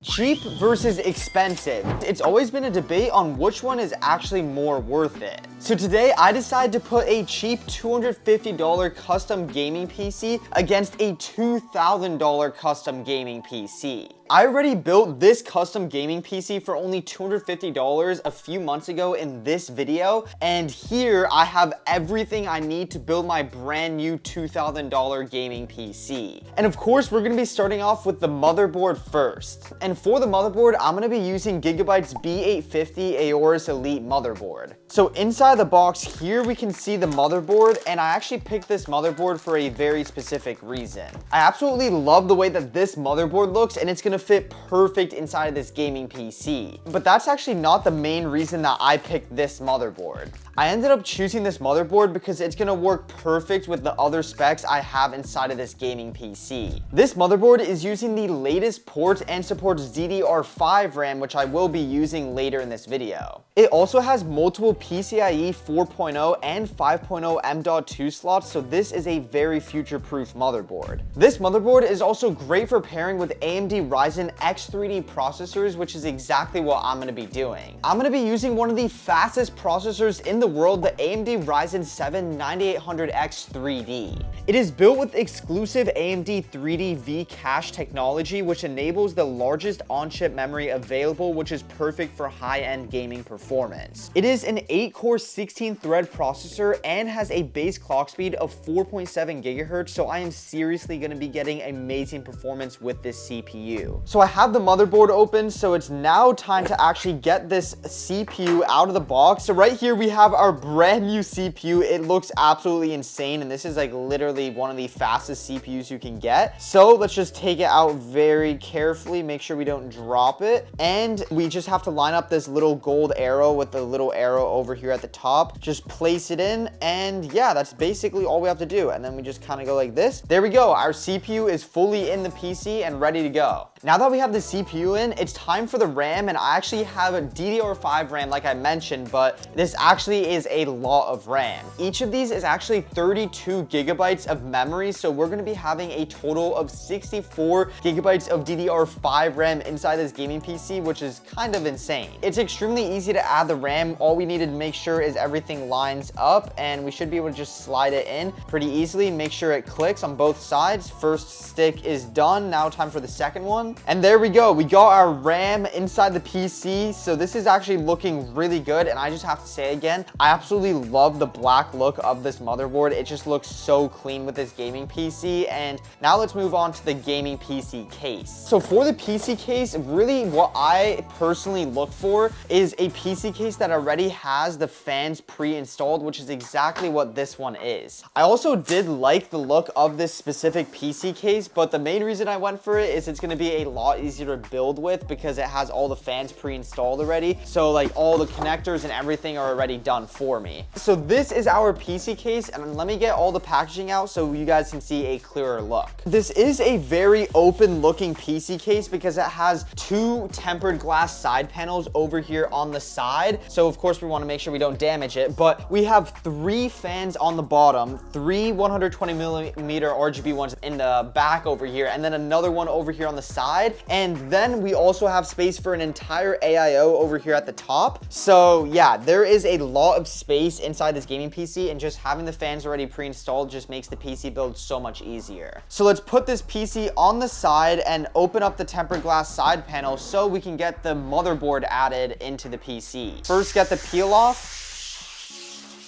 Cheap versus expensive. It's always been a debate on which one is actually more worth it. So today I decided to put a cheap $250 custom gaming PC against a $2,000 custom gaming PC. I already built this custom gaming PC for only $250 a few months ago in this video, and here I have everything I need to build my brand new $2,000 gaming PC. And of course, we're gonna be starting off with the motherboard first. And for the motherboard, I'm gonna be using Gigabyte's B850 Aorus Elite motherboard. So inside the box here, we can see the motherboard, and I actually picked this motherboard for a very specific reason. I absolutely love the way that this motherboard looks, and it's gonna fit perfect inside of this gaming PC. But that's actually not the main reason that I picked this motherboard. I ended up choosing this motherboard because it's gonna work perfect with the other specs I have inside of this gaming PC. This motherboard is using the latest port and supports DDR5 RAM, which I will be using later in this video. It also has multiple PCIe 4.0 and 5.0 M.2 slots, so this is a very future-proof motherboard. This motherboard is also great for pairing with AMD Ryzen X3D processors, which is exactly what I'm gonna be doing. I'm gonna be using one of the fastest processors in the world, the AMD Ryzen 7 9800X 3D. It is built with exclusive AMD 3D V cache technology, which enables the largest on-chip memory available, which is perfect for high-end gaming performance. It is an 8-core 16-thread processor and has a base clock speed of 4.7 GHz, so I am seriously going to be getting amazing performance with this CPU. So I have the motherboard open, so it's now time to actually get this CPU out of the box. So right here we have our brand new CPU. It looks absolutely insane, and this is like literally one of the fastest CPUs you can get. So let's just take it out very carefully, make sure we don't drop it, and we just have to line up this little gold arrow with the little arrow over here at the top. Just place it in, and yeah, that's basically all we have to do. And then we just kind of go like this. There we go. Our CPU is fully in the PC and ready to go. Now that we have the CPU in, it's time for the RAM, and I actually have a DDR5 RAM like I mentioned, but this actually is a lot of RAM. Each of these is actually 32 gigabytes of memory, so we're gonna be having a total of 64 gigabytes of DDR5 RAM inside this gaming PC, which is kind of insane. It's extremely easy to add the RAM. All we need to make sure is everything lines up, and we should be able to just slide it in pretty easily. Make sure it clicks on both sides. First stick is done. Now time for the second one. And there we go. We got our RAM inside the PC. So this is actually looking really good. And I just have to say again, I absolutely love the black look of this motherboard. It just looks so clean with this gaming PC. And now let's move on to the gaming PC case. So for the PC case, really what I personally look for is a PC case that already has the fans pre-installed, which is exactly what this one is. I also did like the look of this specific PC case, but the main reason I went for it is it's going to be a lot easier to build with because it has all the fans pre-installed already. So like all the connectors and everything are already done for me. So this is our PC case, and let me get all the packaging out so you guys can see a clearer look. This is a very open looking PC case because it has two tempered glass side panels over here on the side. So of course we want to make sure we don't damage it, but we have 3 fans on the bottom, 3 120mm RGB ones in the back over here, and then another one over here on the side. And then we also have space for an entire AIO over here at the top. So yeah, there is a lot of space inside this gaming PC, and just having the fans already pre-installed just makes the PC build so much easier. So let's put this PC on the side and open up the tempered glass side panel so we can get the motherboard added into the PC. First, get the peel off.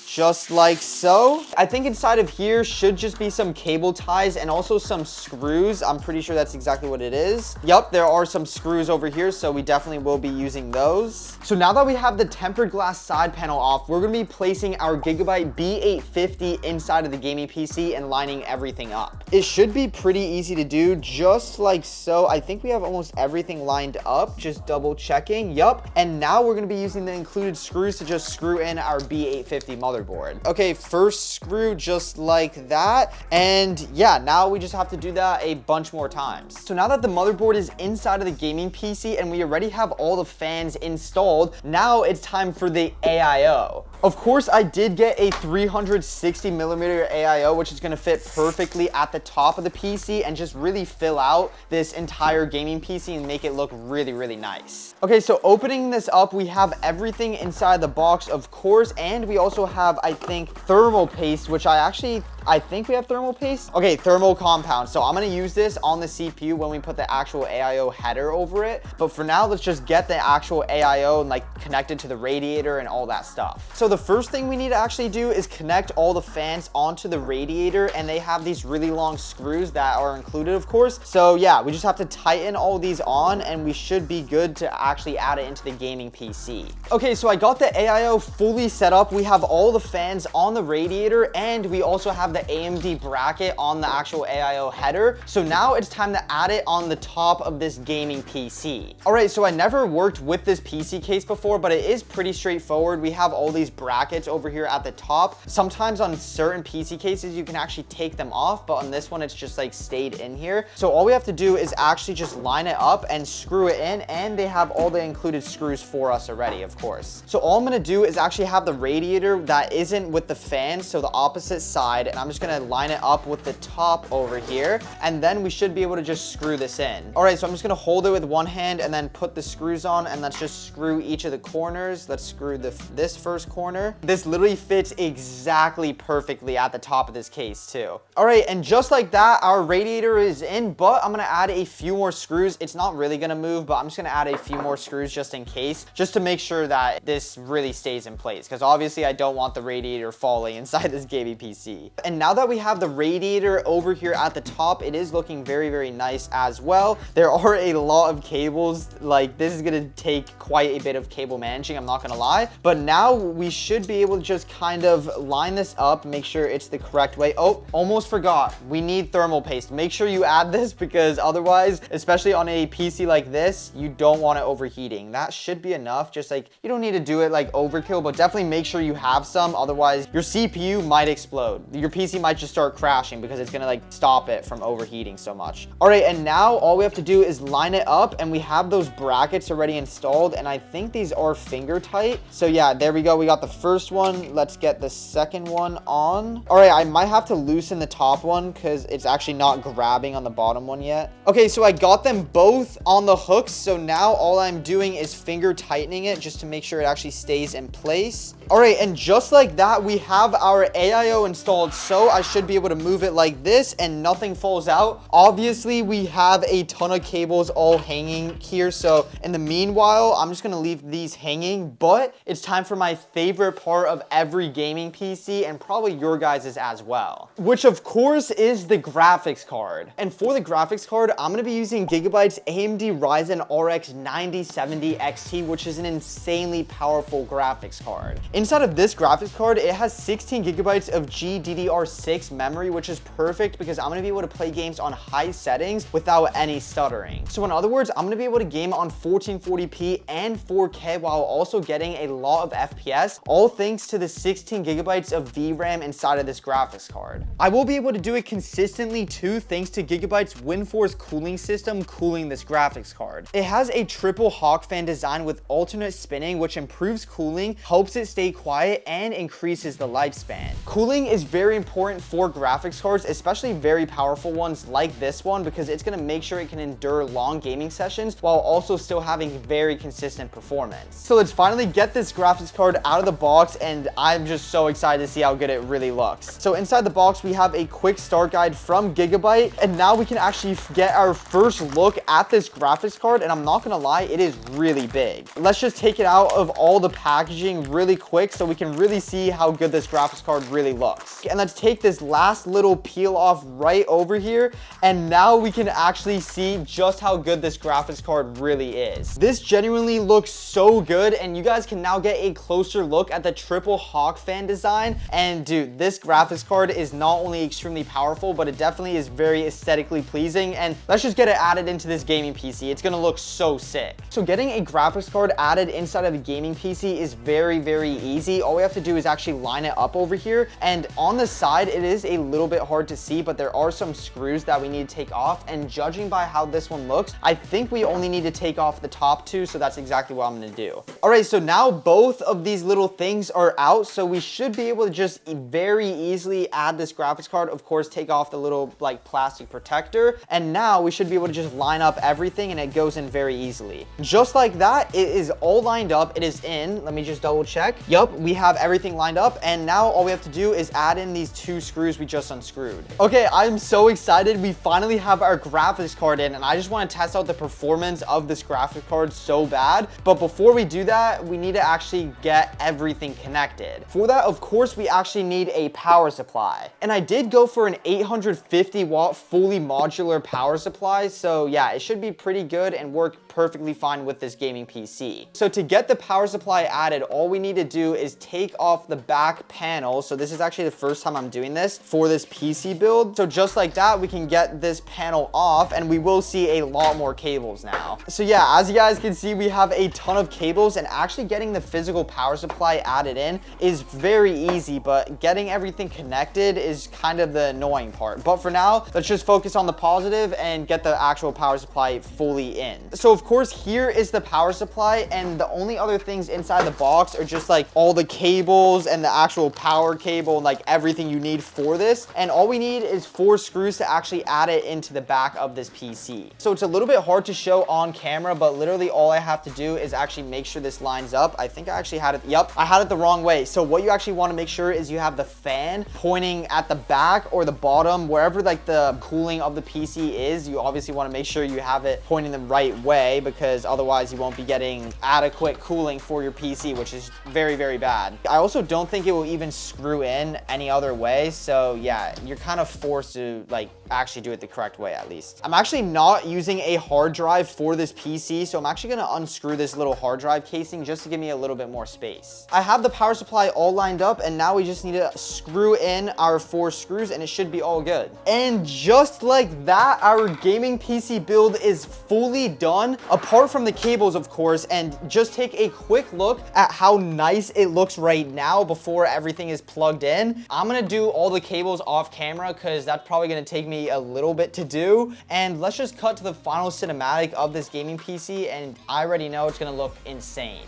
Just like so. I think inside of here should just be some cable ties and also some screws. I'm pretty sure that's exactly what it is. Yep, there are some screws over here, so we definitely will be using those. So now that we have the tempered glass side panel off, we're gonna be placing our Gigabyte B850 inside of the gaming PC and lining everything up. It should be pretty easy to do, just like so. I think we have almost everything lined up, just double checking. Yup, and now we're gonna be using the included screws to just screw in our B850 motherboard. Okay, first screw just like that. And yeah, now we just have to do that a bunch more times. So now that the motherboard is inside of the gaming PC and we already have all the fans installed, now it's time for the AIO. Of course, I did get a 360mm AIO, which is gonna fit perfectly at the top of the PC and just really fill out this entire gaming PC and make it look really, really nice. Okay, so opening this up, we have everything inside the box, of course, and we also have, I think, thermal paste, which I think we have thermal paste. Okay, thermal compound. So I'm gonna use this on the CPU when we put the actual AIO header over it. But for now, let's just get the actual AIO and like connect it to the radiator and all that stuff. So the first thing we need to actually do is connect all the fans onto the radiator, and they have these really long screws that are included, of course. So yeah, we just have to tighten all these on and we should be good to actually add it into the gaming PC. Okay, so I got the AIO fully set up. We have all the fans on the radiator and we also have the AMD bracket on the actual AIO header. So now it's time to add it on the top of this gaming PC. All right, so I never worked with this PC case before, but it is pretty straightforward. We have all these brackets over here at the top. Sometimes on certain PC cases, you can actually take them off, but on this one, it's just like stayed in here. So all we have to do is actually just line it up and screw it in, and they have all the included screws for us already, of course. So all I'm gonna do is actually have the radiator that isn't with the fan, so the opposite side, and I'm just gonna line it up with the top over here, and then we should be able to just screw this in. All right, so I'm just gonna hold it with one hand and then put the screws on, and let's just screw each of the corners. Let's screw this first corner. This literally fits exactly perfectly at the top of this case too. All right, and just like that, our radiator is in, but I'm gonna add a few more screws. It's not really gonna move, but I'm just gonna add a few more screws just in case, just to make sure that this really stays in place, because obviously I don't want the radiator falling inside this gaming PC. And now that we have the radiator over here at the top, it is looking very, very nice as well. There are a lot of cables. Like, this is gonna take quite a bit of cable managing, I'm not gonna lie. But now we should be able to just kind of line this up, make sure it's the correct way. Oh, almost forgot. We need thermal paste. Make sure you add this, because otherwise, especially on a PC like this, you don't want it overheating. That should be enough. Just like, you don't need to do it like overkill, but definitely make sure you have some. Otherwise, your CPU might explode. Your PC might just start crashing because it's gonna like stop it from overheating so much. All right, and now all we have to do is line it up, and we have those brackets already installed, and I think these are finger tight. So yeah, there we go. We got the first one. Let's get the second one on. All right, I might have to loosen the top one because it's actually not grabbing on the bottom one yet. Okay, so I got them both on the hooks. So now all I'm doing is finger tightening it just to make sure it actually stays in place. All right, and just like that, we have our AIO installed. So I should be able to move it like this and nothing falls out. Obviously, we have a ton of cables all hanging here. So in the meanwhile, I'm just gonna leave these hanging, but it's time for my favorite part of every gaming PC, and probably your guys's as well, which of course is the graphics card. And for the graphics card, I'm gonna be using Gigabyte's AMD Ryzen RX 9070 XT, which is an insanely powerful graphics card. Inside of this graphics card, it has 16 gigabytes of GDDR6 memory, which is perfect because I'm gonna be able to play games on high settings without any stuttering. So in other words, I'm gonna be able to game on 1440p and 4K while also getting a lot of FPS, all thanks to the 16 gigabytes of VRAM inside of this graphics card. I will be able to do it consistently too, thanks to Gigabyte's WindForce cooling system cooling this graphics card. It has a triple hawk fan design with alternate spinning, which improves cooling, helps it stay quiet, and increases the lifespan. Cooling is very important for graphics cards, especially very powerful ones like this one, because it's gonna make sure it can endure long gaming sessions while also still having very consistent performance. So let's finally get this graphics card out of the box, and I'm just so excited to see how good it really looks. So inside the box, we have a quick start guide from Gigabyte, and now we can actually get our first look at this graphics card, and I'm not gonna lie, it is really big. Let's just take it out of all the packaging really quick so we can really see how good this graphics card really looks. And let's take this last little peel off right over here, and now we can actually see just how good this graphics card really is. This genuinely looks so good, and you guys can now get a closer look at the triple hawk fan design. And dude, this graphics card is not only extremely powerful, but it definitely is very aesthetically pleasing, and let's just get it added into this gaming PC. It's gonna look so sick. So getting a graphics card added inside of a gaming PC is very, very easy. All we have to do is actually line it up over here, and on the side, it is a little bit hard to see, but there are some screws that we need to take off, and judging by how this one looks, I think we only need to take off the top two, so that's exactly what I'm gonna do. All right, so now both of these little things are out, so we should be able to just very easily add this graphics card. Of course, take off the little like plastic protector, and now we should be able to just line up everything, and it goes in very easily. Just like that, it is all lined up. It is in. Let me just double check. Yup, we have everything lined up, and now all we have to do is add in these two screws we just unscrewed. Okay, I'm so excited. We finally have our graphics card in, and I just want to test out the performance of this graphics card so bad. But before we do that, we need to actually get everything connected. For that, of course, we actually need a power supply. And I did go for an 850 watt fully modular power supply, so yeah, it should be pretty good and work perfectly fine with this gaming PC. So to get the power supply added, all we need to do is take off the back panel. So this is actually the first time I'm doing this for this PC build. So just like that, we can get this panel off, and we will see a lot more cables now. So yeah, as you guys can see, we have a ton of cables, and actually getting the physical power supply added in is very easy, but getting everything connected is kind of the annoying part. But for now, let's just focus on the positive and get the actual power supply fully in. So of course, here is the power supply, and the only other things inside the box are just like all the cables and the actual power cable and like everything you need for this. And all we need is 4 screws to actually add it into the back of this PC. So it's a little bit hard to show on camera, but literally all I have to do is actually make sure this lines up. I think I actually had it. Yep, I had it the wrong way. So what you actually want to make sure is you have the fan pointing at the back or the bottom, wherever like the cooling of the PC is. You obviously want to make sure you have it pointing the right way, because otherwise you won't be getting adequate cooling for your PC, which is very, very bad. I also don't think it will even screw in any other way. So yeah, you're kind of forced to like actually do it the correct way at least. I'm actually not using a hard drive for this PC, so I'm actually gonna unscrew this little hard drive casing just to give me a little bit more space. I have the power supply all lined up, and now we just need to screw in our 4 screws, and it should be all good. And just like that, our gaming PC build is fully done, apart from the cables, of course. And just take a quick look at how nice it looks right now before everything is plugged in. I'm gonna do all the cables off camera because that's probably gonna take me a little bit to do. And let's just cut to the final cinematic of this gaming PC, and I already know it's gonna look insane.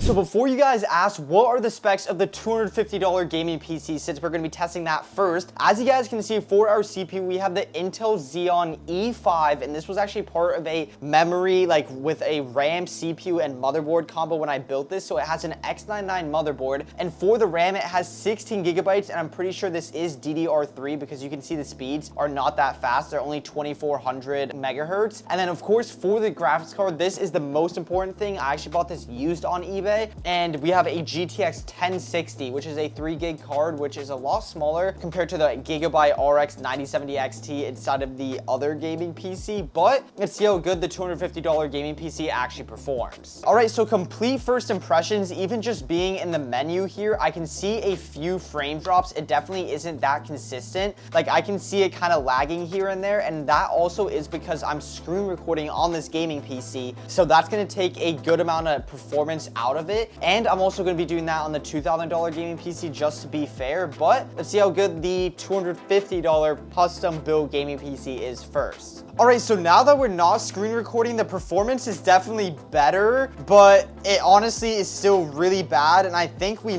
So before you guys ask what are the specs of the $250 gaming PC, since we're going to be testing that first, as you guys can see, for our CPU, we have the Intel Xeon E5, and this was actually part of a memory, like with a RAM, CPU, and motherboard combo when I built this. So it has an X99 motherboard, and for the RAM, it has 16 gigabytes, and I'm pretty sure this is DDR3 because you can see the speeds are not that fast. They're only 2400 megahertz. And then of course, for the graphics card, this is the most important thing. I actually bought this used on eBay. And we have a GTX 1060, which is a 3 gig card, which is a lot smaller compared to the Gigabyte RX 9070 XT inside of the other gaming PC, but let's see how good the $250 gaming PC actually performs. All right, so complete first impressions. Even just being in the menu here, I can see a few frame drops. It definitely isn't that consistent. Like I can see it kind of lagging here and there, and that also is because I'm screen recording on this gaming PC, so that's going to take a good amount of performance out of it. And I'm also going to be doing that on the $2,000 gaming PC just to be fair. But let's see how good the $250 custom build gaming PC is first. All right, so now that we're not screen recording, the performance is definitely better, but it honestly is still really bad. And I think we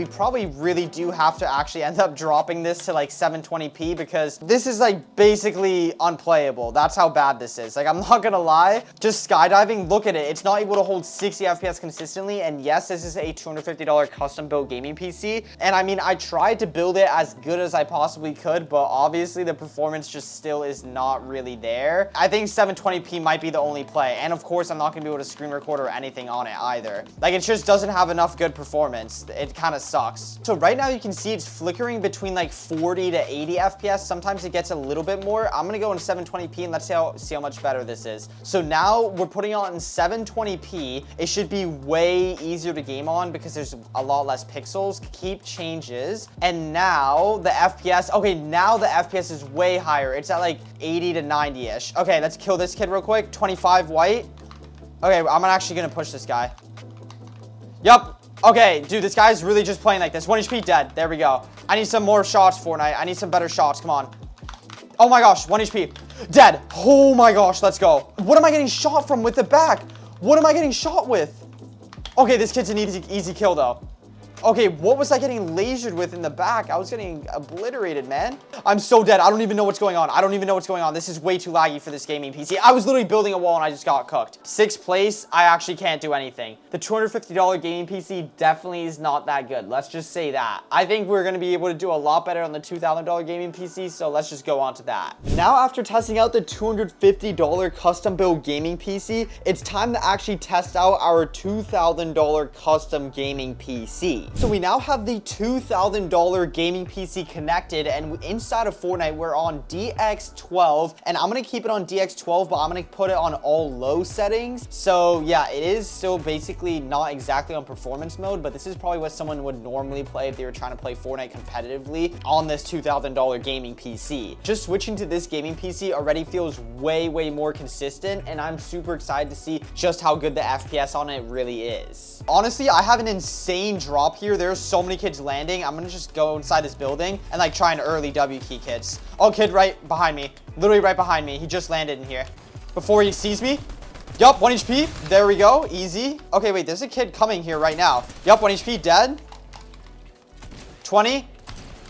probably really do have to actually end up dropping this to like 720p, because this is like basically unplayable. That's how bad this is. Like, I'm not gonna lie, just skydiving, look at it. It's not able to hold 60 FPS consistently. And yes, this is a $250 custom build gaming PC. And I mean, I tried to build it as good as I possibly could, but obviously the performance just still is not really there. I think 720p might be the only play. And of course, I'm not gonna be able to screen record or anything on it either. Like, it just doesn't have enough good performance. It kind of sucks. So right now you can see it's flickering between like 40 to 80 FPS. Sometimes it gets a little bit more. I'm gonna go in 720p and let's see how much better this is. So now we're putting it on in 720p. It should be way easier to game on because there's a lot less pixels. Keep changes. And now the FPS, okay, now the FPS is way higher. It's at like 80 to 90-ish. Okay, let's kill this kid real quick. 25 white. Okay, I'm actually gonna push this guy. Yup. Okay, dude, this guy's really just playing like this. 1 HP dead. There we go. I need some more shots, Fortnite. I need some better shots. Come on. Oh my gosh, 1 HP. Dead. Oh my gosh, let's go. What am I getting shot from with the back? What am I getting shot with? Okay, this kid's an easy kill though. Okay, what was I getting lasered with in the back? I was getting obliterated, man. I'm so dead. I don't even know what's going on. I don't even know what's going on. This is way too laggy for this gaming PC. I was literally building a wall and I just got cooked. 6th place, I actually can't do anything. The $250 gaming PC definitely is not that good. Let's just say that. I think we're going to be able to do a lot better on the $2,000 gaming PC, so let's just go on to that. Now, after testing out the $250 custom build gaming PC, it's time to actually test out our $2,000 custom gaming PC. So we now have the $2,000 gaming PC connected, and inside of Fortnite, we're on DX12, and I'm gonna keep it on DX12, but I'm gonna put it on all low settings. So yeah, it is still basically not exactly on performance mode, but this is probably what someone would normally play if they were trying to play Fortnite competitively on this $2,000 gaming PC. Just switching to this gaming PC already feels way more consistent, and I'm super excited to see just how good the FPS on it really is. Honestly, I have an insane drop here. There's so many kids landing. I'm gonna just go inside this building and like try an early W key kids. Oh, kid right behind me. Literally right behind me. He just landed in here. Before he sees me. Yup, 1 HP. There we go. Easy. Okay, wait, there's a kid coming here right now. Yup, 1 HP, dead. 20.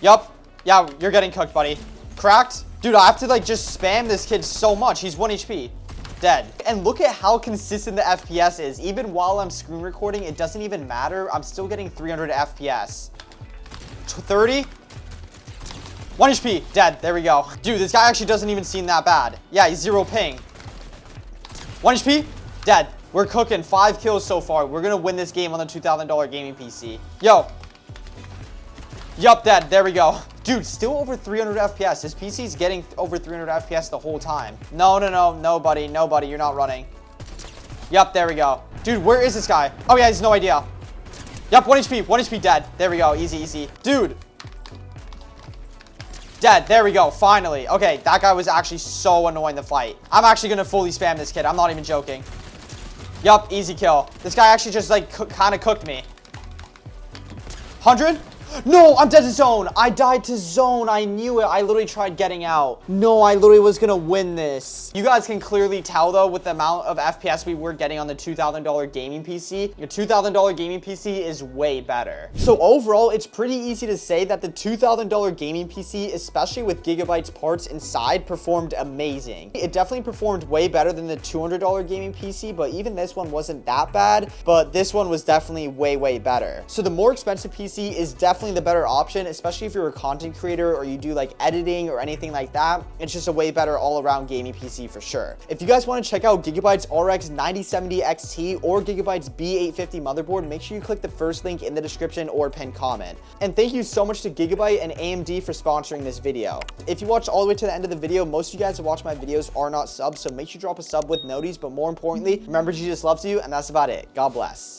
Yup. Yeah, you're getting cooked, buddy. Cracked. Dude, I have to like just spam this kid so much. He's 1 HP. Dead. And look at how consistent the FPS is. Even while I'm screen recording, it doesn't even matter. I'm still getting 300 FPS. 30. 1 HP. Dead. There we go. Dude, this guy actually doesn't even seem that bad. Yeah, he's 0 ping. 1 HP. Dead. We're cooking. 5 kills so far. We're gonna win this game on the $2,000 gaming PC. Yo. Yup, dead. There we go. Dude, still over 300 FPS. This PC's getting over 300 FPS the whole time. No, buddy, you're not running. Yup, there we go. Dude, where is this guy? Oh, yeah, he has no idea. Yup, 1 HP dead. There we go, easy. Dude. Dead, there we go, finally. Okay, that guy was actually so annoying to fight. I'm actually gonna fully spam this kid. I'm not even joking. Yup, easy kill. This guy actually just, like, kind of cooked me. 100? No, I'm dead to zone. I died to zone. I knew it. I literally tried getting out. No, I literally was going to win this. You guys can clearly tell, though, with the amount of FPS we were getting on the $2,000 gaming PC. Your $2,000 gaming PC is way better. So overall, it's pretty easy to say that the $2,000 gaming PC, especially with Gigabyte's parts inside, performed amazing. It definitely performed way better than the $200 gaming PC, but even this one wasn't that bad. But this one was definitely way better. So the more expensive PC is definitely the better option, especially if you're a content creator or you do like editing or anything like that. It's just a way better all-around gaming PC for sure. If you guys want to check out Gigabyte's RX 9070 XT or Gigabyte's B850 motherboard, make sure you click the first link in the description or pinned comment. And thank you so much to Gigabyte and AMD for sponsoring this video. If you watched all the way to the end of the video, most of you guys that watch my videos are not subs, so make sure you drop a sub with noties, but more importantly, remember Jesus loves you, and that's about it. God bless.